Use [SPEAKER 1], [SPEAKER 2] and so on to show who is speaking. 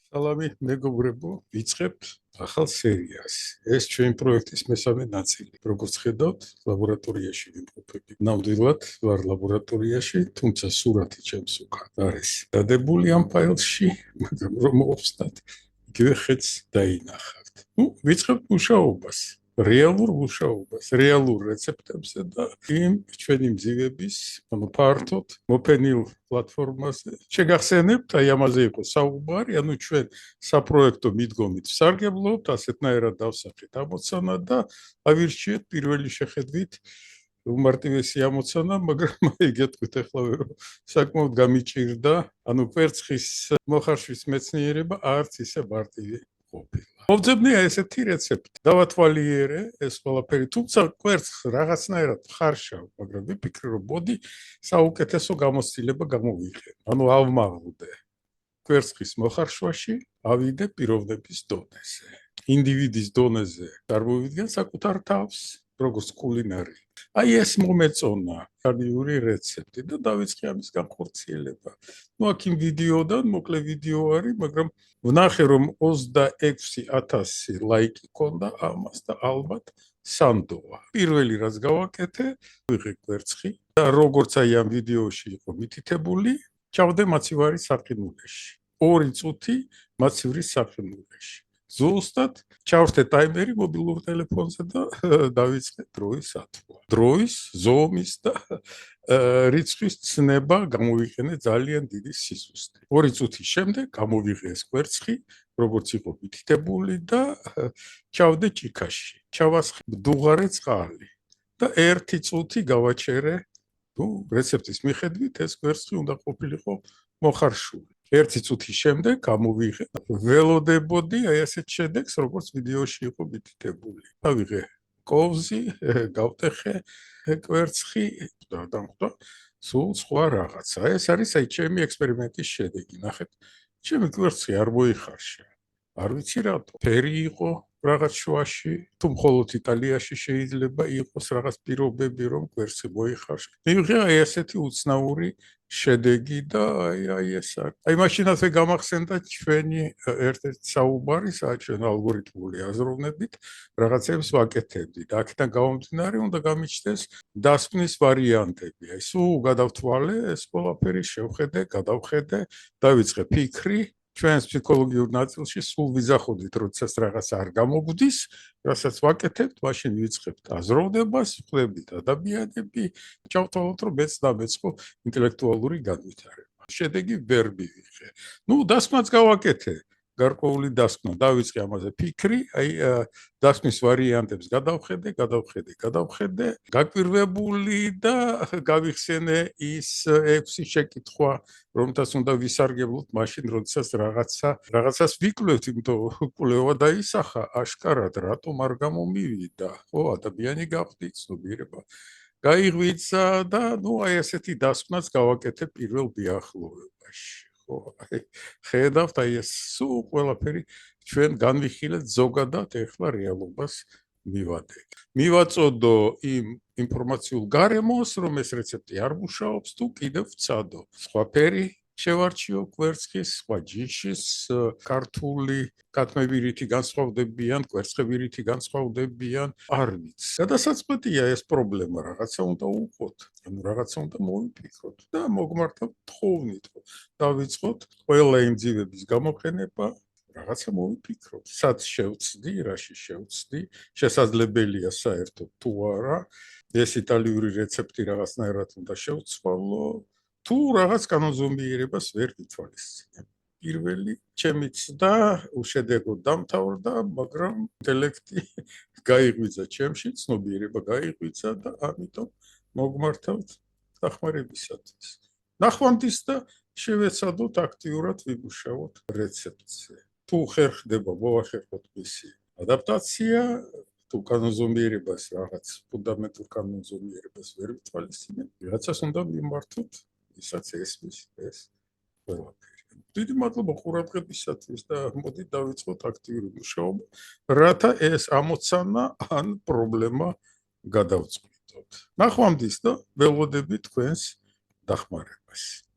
[SPEAKER 1] სალამი მეგობრებო, ვიწყებთ ახალ სერიას. ეს ჩვენი პროექტის მესამე ნაწილი. როგორც ხედავთ, ლაბორატორიაში ვიმყოფები. ნამდვილად ვარ ლაბორატორიაში, თუმცა სურათი ჩემს უკან არის დადებული ამ ფაილში, მაგრამ რომ მოვხსნათ, იგივე ხეც დაინახავთ. ვიწყებთ მუშაობას. რეალურ მუშაობას, რეალურ რეცეპტებზე და იმ ჩვენი მძივების, ფართოდ მოფენილ პლატფორმაზე. შეგახსენებთ, აი ამაზე იყო საუბარი, ანუ ჩვენ საპროექტო მიდგომით ვსარგებლობთ, ასეთნაირად დავსახეთ ამოცანა და ავირჩიეთ პირველი შეხედვით უმარტივესი ამოცანა, მაგრამ აი გეტყვით ახლა რომ საკმაოდ გამიჭირდა, ანუ კვერცხის მოხარშვის მეცნიერება არც ისე მარტივი ყოფილა. მოვძებნია ესეთი რეცეპტი. დავათვალიერე ეს ყველაფერი, თუმცა კვერცხს რაღაცნაირად ხარშავ, მაგრამ ვიფიქრე რომ მოდი საუკეთესო გამოცდილება გამოვიღე. ანუ ავმაღლდე კვერცხის მოხარშვაში, ავიდე პიროვნების დონეზე. ინდივიდის დონეზე წარმოვიდგენ საკუთარ თავს, როგორც კულინარი. აი ეს მომეწონა კარდიური რეცეპტი და დავიწყე ამის განხორციელება. აქ იმ ვიდეოდან მოკლე ვიდეო არის, მაგრამ ვნახე რომ 26,000 ლაიკი ქონდა ამას და ალბათ სანდოა. პირველი რაც გავაკეთე, ვიღე კვერცხი და როგორც აი ამ ვიდეოში იყო მითითებული, ჩავდე მაცივარის საყინულეში. 2 წუთი მაცივრის საყინულეში. ზუსტად ჩავრთე ტაიმერი მობილურ ტელეფონზე და დავიწყე დროის ათვლა. დროის, ზომის და რიცხვის ცნება გამოვიყენე ძალიან დიდი სიზუსტე. 2 წუთის შემდეგ გამოვიღე ეს კვერცხი, როგორც იყო მითითებული და ჩავდე ჭიქაში. ჩავასხე მდუღარე წყალი და 1 წუთი გავაჩერე, რეცეპტის მიხედვით ეს კვერცხი უნდა ყოფილიყო მოხარშული. 1 წუთის შემდეგ გამოვიღე, ველოდებოდი აი ასეთ შედეგს, როგორც ვიდეოში იყო მითითებული. ავიღე კოვზი, გავტეხე კვერცხი და დამხვდა სულ სხვა რაღაცა. ეს არის აი ჩემი ექსპერიმენტის შედეგი. ნახეთ, ჩემი კვერცხი არ მოიხარშა. არ ვიცი რატო. ფერი იყო რაღაც შუაში, თუ მხოლოდ იტალიაში შეიძლება იყოს რაღაც პირობები, რომ კვერცხი მოიხარშა. მივიღე აი ასეთი უცნაური შედეგი და აი ეს არის. აი მაშინათვე გამახსენდა ჩვენი ერთ-ერთი საუბარი, ჩვენ ალგორითმული აზროვნებით რაღაცებს ვაკეთებდით. აქედან გამომდინარე უნდა გამიჩნდეს დასკვნის ვარიანტები. აი სულ გადავთვალე ეს ყველაფერი, შევხედე, გადავხედე, დავიწყე ფიქრი. ჩვენს ფსიქოლოგიურ ნაწილში სულ ვიზახოდით, როდესაც რაღაც არ გამოგვდის, რასაც ვაკეთებთ, მაშინ ვიწყებთ აზროვნებას, ვხვდებით ადამიანები, ჩავთვალოთ, რომ მეც დამეწყო ინტელექტუალური განვითარება. შედეგი ვერ მივიღე. დასკვნაც გავაკეთე. გარკვეული დასკვნა, დავიწყე ამაზე ფიქრი, აი დასკვნის ვარიანტებს გადავხედე, გაკვირვებული და გავიხსენე ის 6 შეკითხვა, რომთაც უნდა ვისარგებლოთ მაშინ, როდესაც რაღაცას ვიკვლევთ, იმიტომ კვლევა დაისახა აშკარად, რატომ არ გამომივიდა. ხო, ადამიანი გავხდი, ცნობიერება გაიღვიძა და აი ასეთი დასკვნაც გავაკეთე პირველ ბიახლოვებაში. ხედავთ, აი ეს სულ ყველაფერი ჩვენ განვიხილეთ ზოგადად, ეხლა რეალობას მივადეთ. მივაწოდო იმ ინფორმაციულ გარემოს, რომ ეს რეცეპტი არ მუშაობს, თუ კიდევ ვცადო. სხვა ფერი შევარჩიო კვერცხის, სხვა ჯიშის, ქართული კათმები რითი განსხვავდებიან, კვერცხები რითი განსხვავდებიან, არ ვიცი. გადასაწყვეტია ეს პრობლემა, რაღაცა უნდა უყოთ, ანუ რაღაცა უნდა მოვიფიქროთ და მოგმართავთ თხოვნით, დავიწყოთ ყველა იმ ძივების გამოყენება, რაღაცა მოვიფიქროთ, სად შევცდი, რაში შევცდი, შესაძლებელია საერთოდ თუ არა, ეს იტალიური რეცეპტი რაღაცნაირად უნდა შევცვალო, თუ რაღაც კანონზომიერებას ვერ ვითვალისწინებ. პირველი ჩემი ცდა უშედეგოდ დამთავრდა, მაგრამ ინტელექტი გაიღვიძა ჩემში, ცნობიერება გაიღვიძა და ამიტომ მოგმართავთ დახმარებისათვის. ნახვამდის და შევეცადოთ აქტიურად ვიმუშაოთ რეცეპტზე. თუ ხერხდება, მოვახერხოთ მისი ადაპტაცია, თუ კანონზომიერებას რაღაც ფუნდამენტურ კანონზომიერებას ვერ ვითვალისწინებ, რაღაცას უნდა მიმართოთ, ისაც ესმის ეს ყველაფერი. დიდი მადლობა ყურადღებისათვის და მოდით დავიწყოთ აქტიური მუშაობა, რათა ეს ამოცანა ან პრობლემა გადავწყვიტოთ. ნახვამდის და ველოდებით თქვენს დახმარებას.